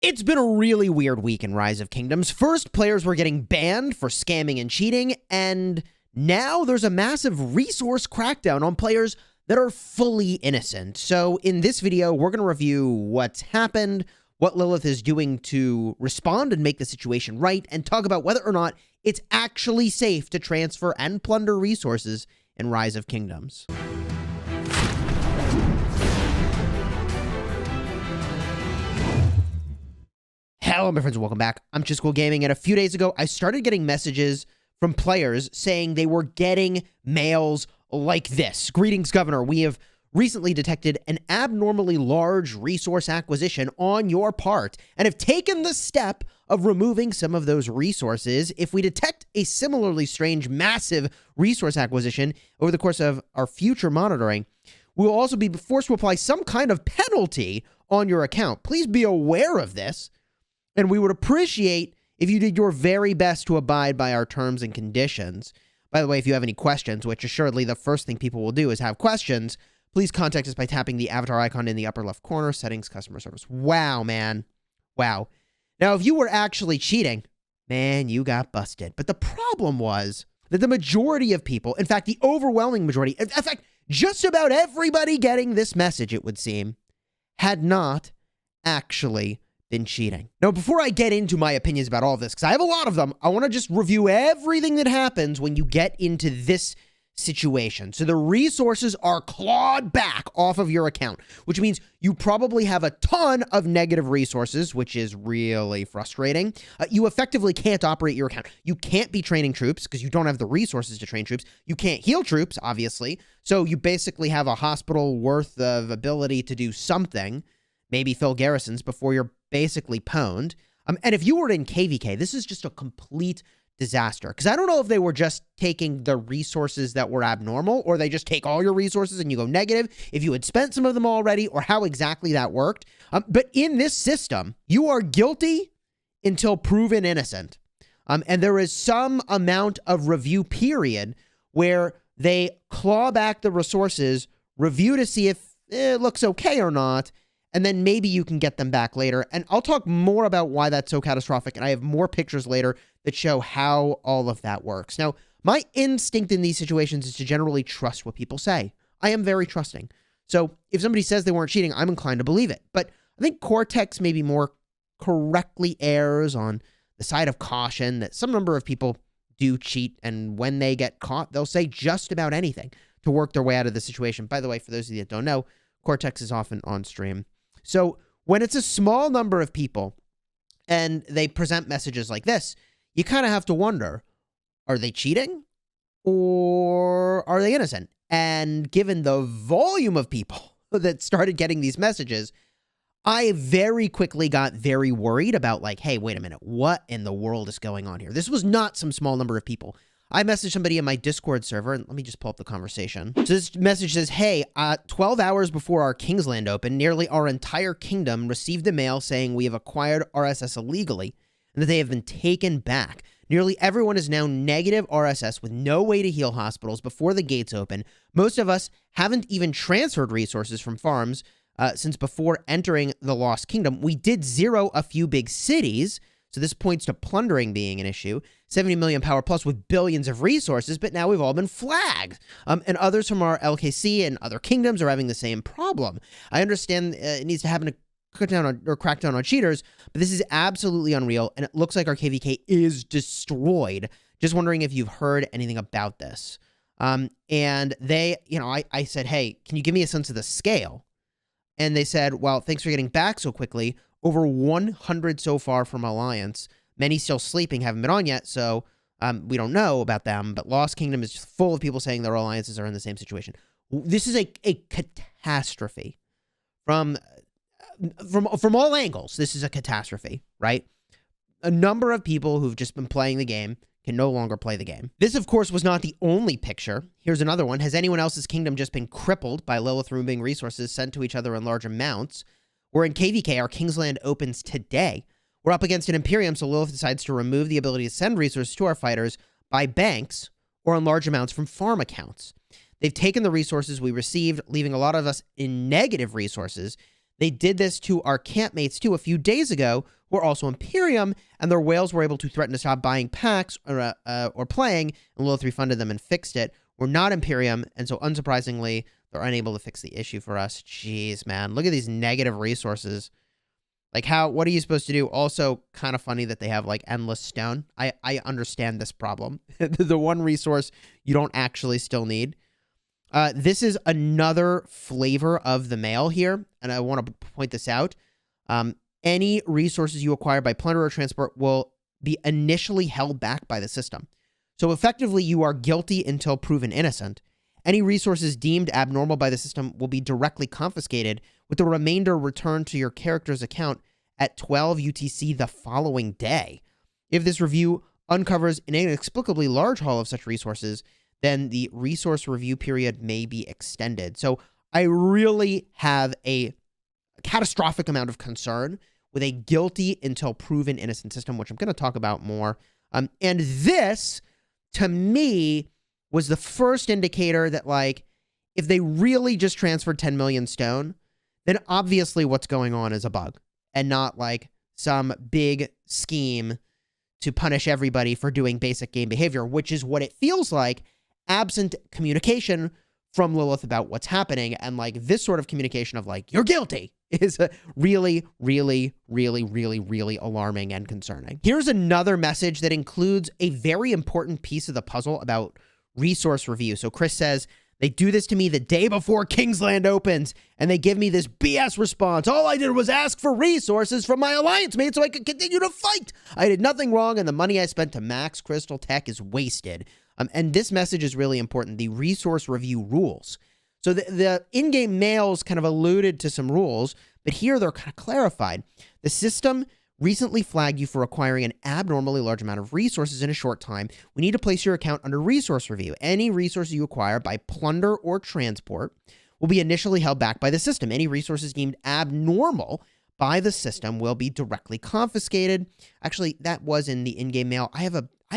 It's been a really weird week in Rise of Kingdoms. First, players were getting banned for scamming and cheating, and now there's a massive resource crackdown on players that are fully innocent. So in this video, we're going to review what's happened, what Lilith is doing to respond and make the situation right, and talk about whether or not it's actually safe to transfer and plunder resources in Rise of Kingdoms. Hello, my friends, and welcome back. I'm Chisgule Gaming, and a few days ago, I started getting messages from players saying they were getting mails like this. Greetings, Governor. We have recently detected an abnormally large resource acquisition on your part and have taken the step of removing some of those resources. If we detect a similarly strange, massive resource acquisition over the course of our future monitoring, we will also be forced to apply some kind of penalty on your account. Please be aware of this. And we would appreciate if you did your very best to abide by our terms and conditions. By the way, if you have any questions, which assuredly the first thing people will do is have questions, please contact us by tapping the avatar icon in the upper left corner, settings, customer service. Wow, man. Wow. Now, if you were actually cheating, man, you got busted. But the problem was that the majority of people, in fact, the overwhelming majority, in fact, just about everybody getting this message, it would seem, had not actually been cheating. Now, before I get into my opinions about all of this, because I have a lot of them, I want to just review everything that happens when you get into this situation. So the resources are clawed back off of your account, which means you probably have a ton of negative resources, which is really frustrating. You effectively can't operate your account. You can't be training troops because you don't have the resources to train troops. You can't heal troops, obviously. So you basically have a hospital worth of ability to do something, maybe fill garrisons before you're basically pwned. And if you were in KVK, this is just a complete disaster. Because I don't know if they were just taking the resources that were abnormal, or they just take all your resources and you go negative if you had spent some of them already, or how exactly that worked. But in this system, you are guilty until proven innocent. And there is some amount of review period where they claw back the resources, review to see if it looks okay or not, and then maybe you can get them back later. And I'll talk more about why that's so catastrophic, and I have more pictures later that show how all of that works. Now, my instinct in these situations is to generally trust what people say. I am very trusting. So if somebody says they weren't cheating, I'm inclined to believe it. But I think Cortex maybe more correctly errs on the side of caution that some number of people do cheat, and when they get caught, they'll say just about anything to work their way out of the situation. By the way, for those of you that don't know, Cortex is often on stream. So when it's a small number of people and they present messages like this, you kind of have to wonder, are they cheating or are they innocent? And given the volume of people that started getting these messages, I very quickly got very worried about like, hey, wait a minute, what in the world is going on here? This was not some small number of people. I messaged somebody in my Discord server, and let me just pull up the conversation. So this message says, hey, 12 hours before our Kingsland open, nearly our entire kingdom received a mail saying we have acquired RSS illegally and that they have been taken back. Nearly everyone is now negative RSS with no way to heal hospitals before the gates open. Most of us haven't even transferred resources from farms since before entering the Lost Kingdom. We did zero a few big cities, so this points to plundering being an issue. 70 million power plus with billions of resources, but now we've all been flagged. And others from our LKC and other kingdoms are having the same problem. I understand it needs to happen to cut down on, or crack down on cheaters, but this is absolutely unreal, and it looks like our KVK is destroyed. Just wondering if you've heard anything about this. And they, I said, hey, can you give me a sense of the scale? And they said, well, thanks for getting back so quickly. Over 100 so far from Alliance. Many still sleeping, haven't been on yet, so we don't know about them. But Lost Kingdom is just full of people saying their alliances are in the same situation. This is a catastrophe. From all angles, this is a catastrophe, right? A number of people who've just been playing the game can no longer play the game. This, of course, was not the only picture. Here's another one. Has anyone else's kingdom just been crippled by Lilith removing resources sent to each other in large amounts? We're in KVK. Our Kingsland opens today. We're up against an Imperium, so Lilith decides to remove the ability to send resources to our fighters by banks or in large amounts from farm accounts. They've taken the resources we received, leaving a lot of us in negative resources. They did this to our campmates too a few days ago, who are also Imperium, and their whales were able to threaten to stop buying packs or playing, and Lilith refunded them and fixed it. We're not Imperium, and so unsurprisingly, they're unable to fix the issue for us. Jeez, man. Look at these negative resources. Like, what are you supposed to do? Also, kind of funny that they have, like, endless stone. I understand this problem. The one resource you don't actually still need. This is another flavor of the mail here, and I want to point this out. Any resources you acquire by plunder or transport will be initially held back by the system. So effectively, you are guilty until proven innocent. Any resources deemed abnormal by the system will be directly confiscated, with the remainder returned to your character's account at 12 UTC the following day. If this review uncovers an inexplicably large haul of such resources, then the resource review period may be extended. So I really have a catastrophic amount of concern with a guilty until proven innocent system, which I'm going to talk about more. And this, to me, was the first indicator that, like, if they really just transferred 10 million stone, then obviously what's going on is a bug and not like some big scheme to punish everybody for doing basic game behavior, which is what it feels like, absent communication from Lilith about what's happening. And like this sort of communication of like, you're guilty, is really, really, really, really, really alarming and concerning. Here's another message that includes a very important piece of the puzzle about resource review. So Chris says, they do this to me the day before Kingsland opens, and they give me this BS response. All I did was ask for resources from my alliance mates so I could continue to fight. I did nothing wrong, and the money I spent to max crystal tech is wasted. And this message is really important, the resource review rules. So the in-game mails kind of alluded to some rules, but here they're kind of clarified. The system recently flagged you for acquiring an abnormally large amount of resources in a short time. We need to place your account under resource review. Any resources you acquire by plunder or transport will be initially held back by the system. Any resources deemed abnormal by the system will be directly confiscated. Actually, that was in the in-game mail. I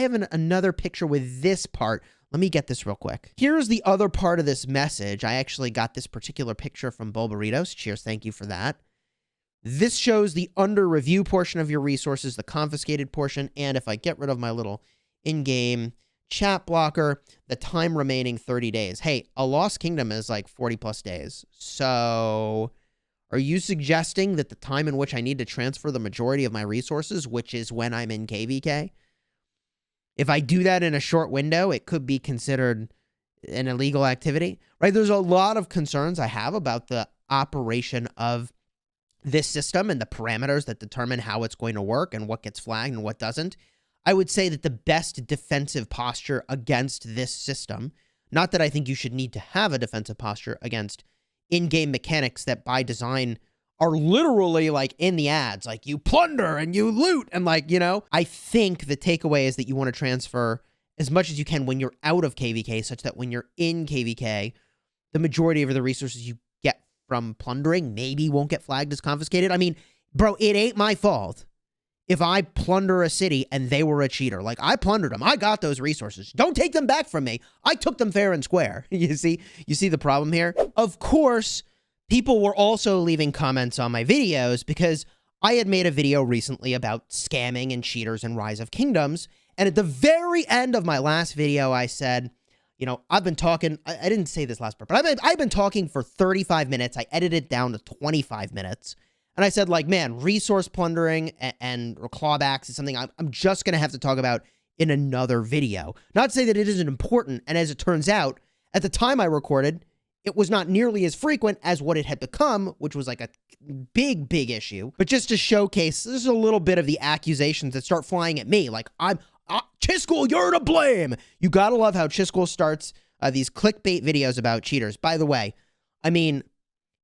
have another picture with this part. Let me get this real quick. Here's the other part of this message. I actually got this particular picture from Bulbaritos. Cheers, thank you for that. This shows the under review portion of your resources, the confiscated portion, and if I get rid of my little in-game chat blocker, the time remaining 30 days. Hey, a lost kingdom is like 40 plus days. So are you suggesting that the time in which I need to transfer the majority of my resources, which is when I'm in KVK, if I do that in a short window, it could be considered an illegal activity, right? There's a lot of concerns I have about the operation of this system and the parameters that determine how it's going to work and what gets flagged and what doesn't. I would say that the best defensive posture against this system, not that I think you should need to have a defensive posture against in-game mechanics that by design are literally like in the ads, like you plunder and you loot and like, you know, I think the takeaway is that you want to transfer as much as you can when you're out of KVK, such that when you're in KVK, the majority of the resources you get from plundering maybe won't get flagged as confiscated. I mean, bro, it ain't my fault if I plunder a city and they were a cheater. Like, I plundered them. I got those resources. Don't take them back from me. I took them fair and square. You see the problem here? Of course, people were also leaving comments on my videos because I had made a video recently about scamming and cheaters and Rise of Kingdoms. And at the very end of my last video, I said, you know, I've been talking, I didn't say this last part, but I've been talking for 35 minutes. I edited it down to 25 minutes. And I said, like, man, resource plundering and clawbacks is something I'm just going to have to talk about in another video. Not to say that it isn't important. And as it turns out, at the time I recorded, it was not nearly as frequent as what it had become, which was like a big, big issue. But just to showcase, this is a little bit of the accusations that start flying at me. Like, Chisgule, you're to blame. You gotta love how Chisgule starts these clickbait videos about cheaters. By the way, I mean,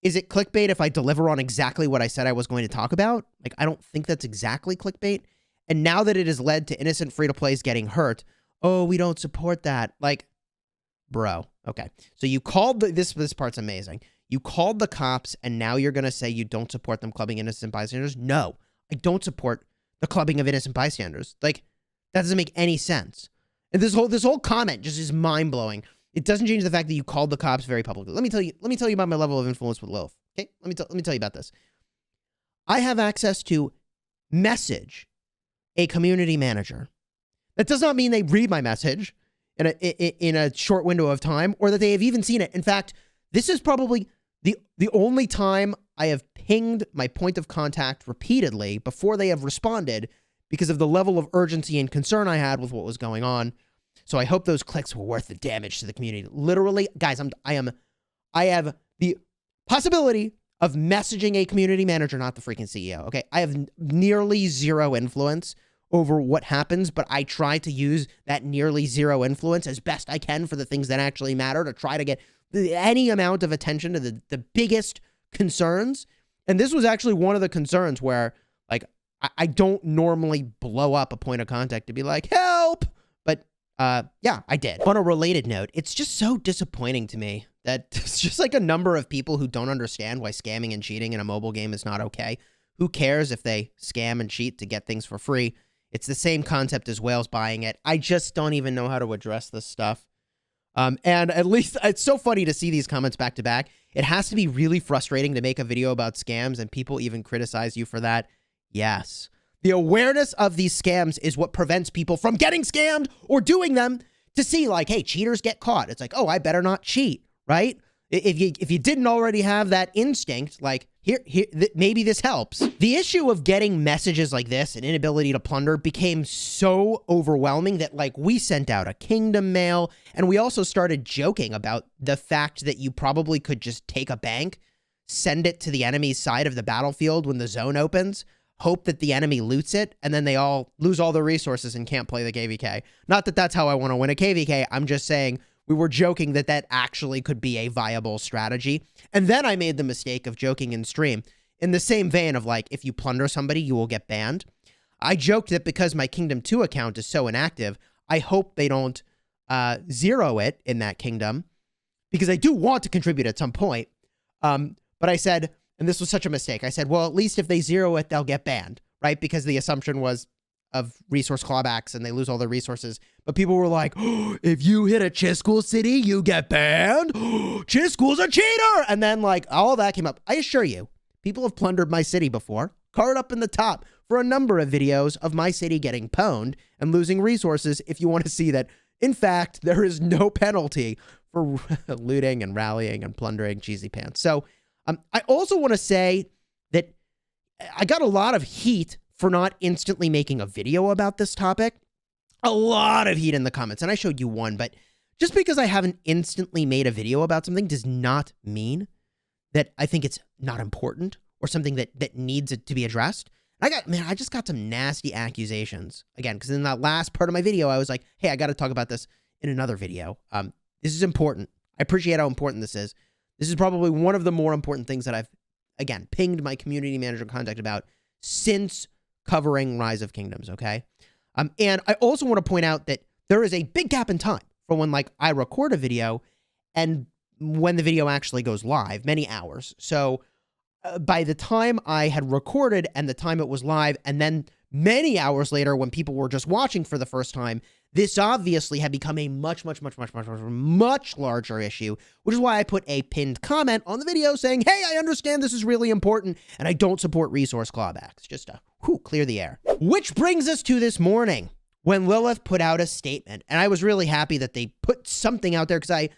is it clickbait if I deliver on exactly what I said I was going to talk about? Like, I don't think that's exactly clickbait. And now that it has led to innocent free-to-plays getting hurt, oh, we don't support that. Like, bro, okay. So you called this part's amazing. You called the cops, and now you're going to say you don't support them clubbing innocent bystanders? No, I don't support the clubbing of innocent bystanders. Like, that doesn't make any sense. And this whole comment just is mind-blowing. It doesn't change the fact that you called the cops very publicly. Let me tell you about my level of influence with Lilith. Okay? Let me tell you about this. I have access to message a community manager. That does not mean they read my message in a short window of time, or that they have even seen it. In fact, this is probably the only time I have pinged my point of contact repeatedly before they have responded, because of the level of urgency and concern I had with what was going on. So I hope those clicks were worth the damage to the community. Literally, guys, I have the possibility of messaging a community manager, not the freaking CEO. Okay, I have nearly zero influence over what happens, but I try to use that nearly zero influence as best I can for the things that actually matter, to try to get any amount of attention to the biggest concerns. And this was actually one of the concerns where, like, I don't normally blow up a point of contact to be like, help! But yeah, I did. On a related note, it's just so disappointing to me that it's just like a number of people who don't understand why scamming and cheating in a mobile game is not okay. Who cares if they scam and cheat to get things for free? It's the same concept as whales buying it. I just don't even know how to address this stuff. And at least it's so funny to see these comments back to back. It has to be really frustrating to make a video about scams and people even criticize you for that. Yes. The awareness of these scams is what prevents people from getting scammed or doing them, to see like, hey, cheaters get caught. It's like, oh, I better not cheat, right? If you didn't already have that instinct, like, maybe this helps. The issue of getting messages like this and inability to plunder became so overwhelming that, like, we sent out a kingdom mail, and we also started joking about the fact that you probably could just take a bank, send it to the enemy's side of the battlefield when the zone opens, hope that the enemy loots it, and then they all lose all their resources and can't play the KVK. Not that that's how I want to win a KVK. I'm just saying we were joking that that actually could be a viable strategy. And then I made the mistake of joking in stream in the same vein of, like, if you plunder somebody, you will get banned. I joked that because my Kingdom 2 account is so inactive, I hope they don't zero it in that kingdom, because I do want to contribute at some point. But I said, and this was such a mistake, I said, well, at least if they zero it, they'll get banned, right? Because the assumption was of resource clawbacks and they lose all their resources. But people were like, oh, if you hit a Chisgule city, you get banned. Chisgule's a cheater. And then, like, all that came up. I assure you, people have plundered my city before. Card up in the top for a number of videos of my city getting pwned and losing resources, if you want to see that, in fact, there is no penalty for looting and rallying and plundering cheesy pants. So I also want to say that I got a lot of heat for not instantly making a video about this topic. A lot of heat in the comments, and I showed you one, but just because I haven't instantly made a video about something does not mean that I think it's not important or something that needs it to be addressed. I just got some nasty accusations, again, because in that last part of my video, I was like, hey, I got to talk about this in another video. This is important. I appreciate how important this is. This is probably one of the more important things that I've, again, pinged my community manager contact about since covering Rise of Kingdoms, okay? And I also want to point out that there is a big gap in time from when, like, I record a video and when the video actually goes live, many hours. So by the time I had recorded and the time it was live, and then many hours later when people were just watching for the first time, this obviously had become a much larger issue, which is why I put a pinned comment on the video saying, hey, I understand this is really important and I don't support resource clawbacks. Just to clear the air. Which brings us to this morning when Lilith put out a statement. And I was really happy that they put something out there, because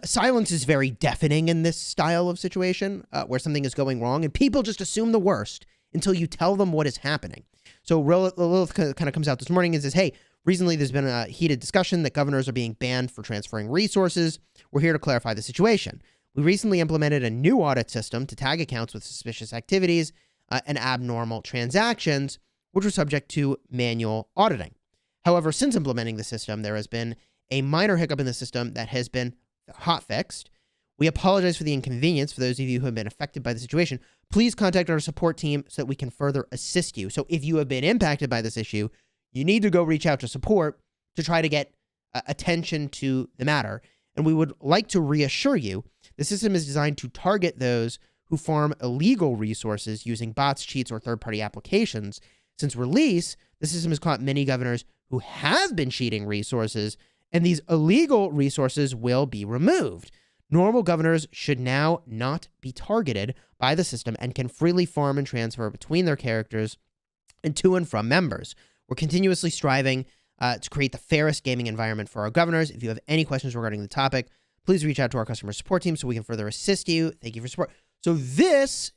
silence is very deafening in this style of situation where something is going wrong and people just assume the worst until you tell them what is happening. So Lilith kind of comes out this morning and says, hey, recently there's been a heated discussion that governors are being banned for transferring resources. We're here to clarify the situation. We recently implemented a new audit system to tag accounts with suspicious activities and abnormal transactions, which were subject to manual auditing. However, since implementing the system, there has been a minor hiccup in the system that has been hot fixed. We apologize for the inconvenience for those of you who have been affected by the situation. Please contact our support team so that we can further assist you. So if you have been impacted by this issue, you need to go reach out to support to try to get attention to the matter. And we would like to reassure you, the system is designed to target those who farm illegal resources using bots, cheats, or third-party applications. Since release, the system has caught many governors who have been cheating resources, and these illegal resources will be removed. Normal governors should now not be targeted by the system and can freely farm and transfer between their characters and to and from members. We're continuously striving to create the fairest gaming environment for our governors. If you have any questions regarding the topic, please reach out to our customer support team so we can further assist you. Thank you for support. So this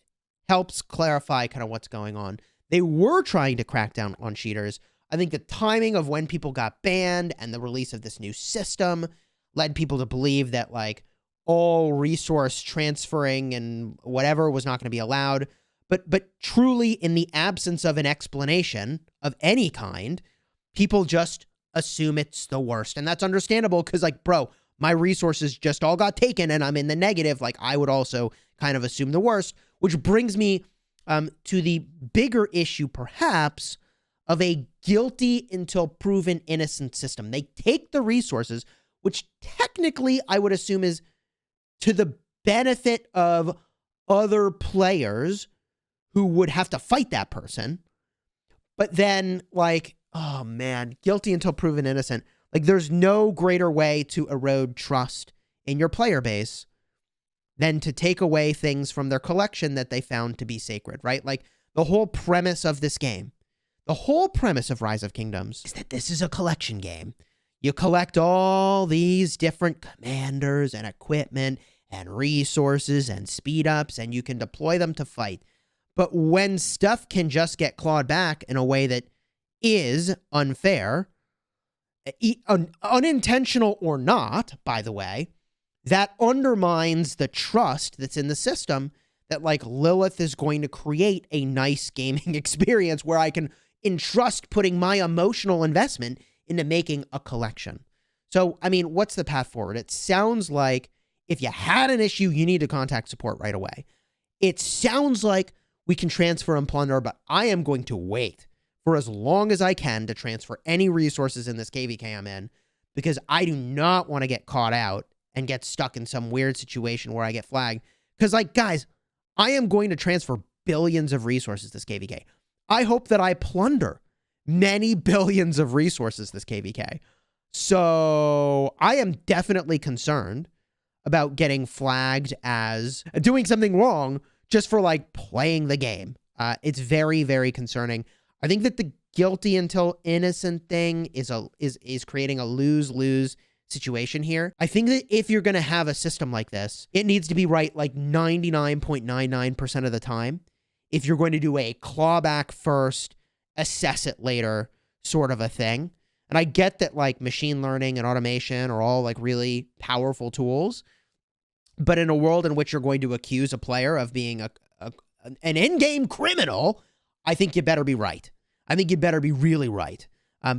helps clarify kind of what's going on. They were trying to crack down on cheaters. I think the timing of when people got banned and the release of this new system led people to believe that like all resource transferring and whatever was not going to be allowed. But truly, in the absence of an explanation of any kind, people just assume it's the worst. And that's understandable because, like, bro, my resources just all got taken and I'm in the negative. Like, I would also kind of assume the worst, which brings me to the bigger issue, perhaps, of a guilty until proven innocent system. They take the resources, which technically I would assume is to the benefit of other players who would have to fight that person. But then, like, oh man, guilty until proven innocent. Like, there's no greater way to erode trust in your player base than to take away things from their collection that they found to be sacred, right? Like, the whole premise of this game, the whole premise of Rise of Kingdoms is that this is a collection game. You collect all these different commanders and equipment and resources and speed ups, and you can deploy them to fight. But when stuff can just get clawed back in a way that is unfair, unintentional or not, by the way, that undermines the trust that's in the system that, like, Lilith is going to create a nice gaming experience where I can entrust putting my emotional investment into making a collection. So, I mean, what's the path forward? It sounds like if you had an issue, you need to contact support right away. It sounds like we can transfer and plunder, but I am going to wait for as long as I can to transfer any resources in this KVK I'm in, because I do not want to get caught out and get stuck in some weird situation where I get flagged. Because, like, guys, I am going to transfer billions of resources this KVK. I hope that I plunder many billions of resources this KVK. So I am definitely concerned about getting flagged as doing something wrong just for, like, playing the game. It's very, very concerning. I think that the guilty until innocent thing is creating a lose-lose situation here. I think that if you're going to have a system like this, it needs to be right like 99.99% of the time. If you're going to do a clawback first, assess it later sort of a thing. And I get that, like, machine learning and automation are all, like, really powerful tools. But in a world in which you're going to accuse a player of being an in-game criminal, I think you better be right. I think you better be really right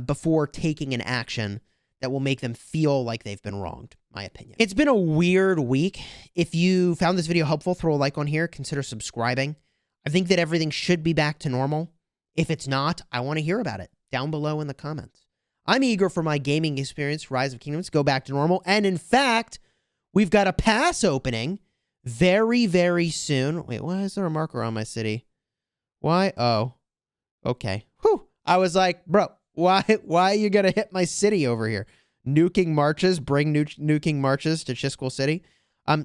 before taking an action that will make them feel like they've been wronged, my opinion. It's been a weird week. If you found this video helpful, throw a like on here. Consider subscribing. I think that everything should be back to normal. If it's not, I want to hear about it down below in the comments. I'm eager for my gaming experience, Rise of Kingdoms, go back to normal. And in fact, we've got a pass opening very, very soon. Wait, why is there a marker on my city? Why? Oh, okay. Whew. I was like, bro, why are you going to hit my city over here? Nuking marches, bring nuking marches to Chisgule City.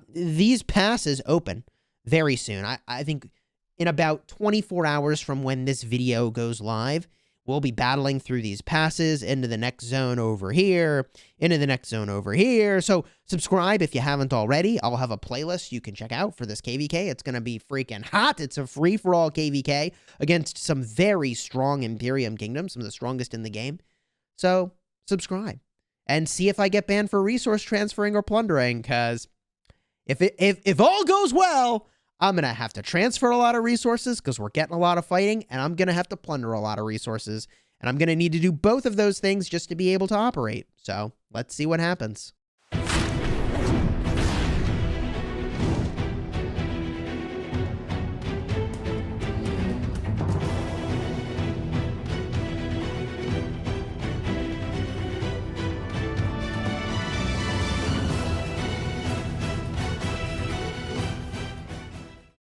These passes open very soon. I think in about 24 hours from when this video goes live, we'll be battling through these passes into the next zone over here, into the next zone over here. So subscribe if you haven't already. I'll have a playlist you can check out for this KVK. It's going to be freaking hot. It's a free-for-all KVK against some very strong Imperium kingdoms, some of the strongest in the game. So subscribe and see if I get banned for resource transferring or plundering, because if all goes well, I'm going to have to transfer a lot of resources because we're getting a lot of fighting, and I'm going to have to plunder a lot of resources, and I'm going to need to do both of those things just to be able to operate. So let's see what happens.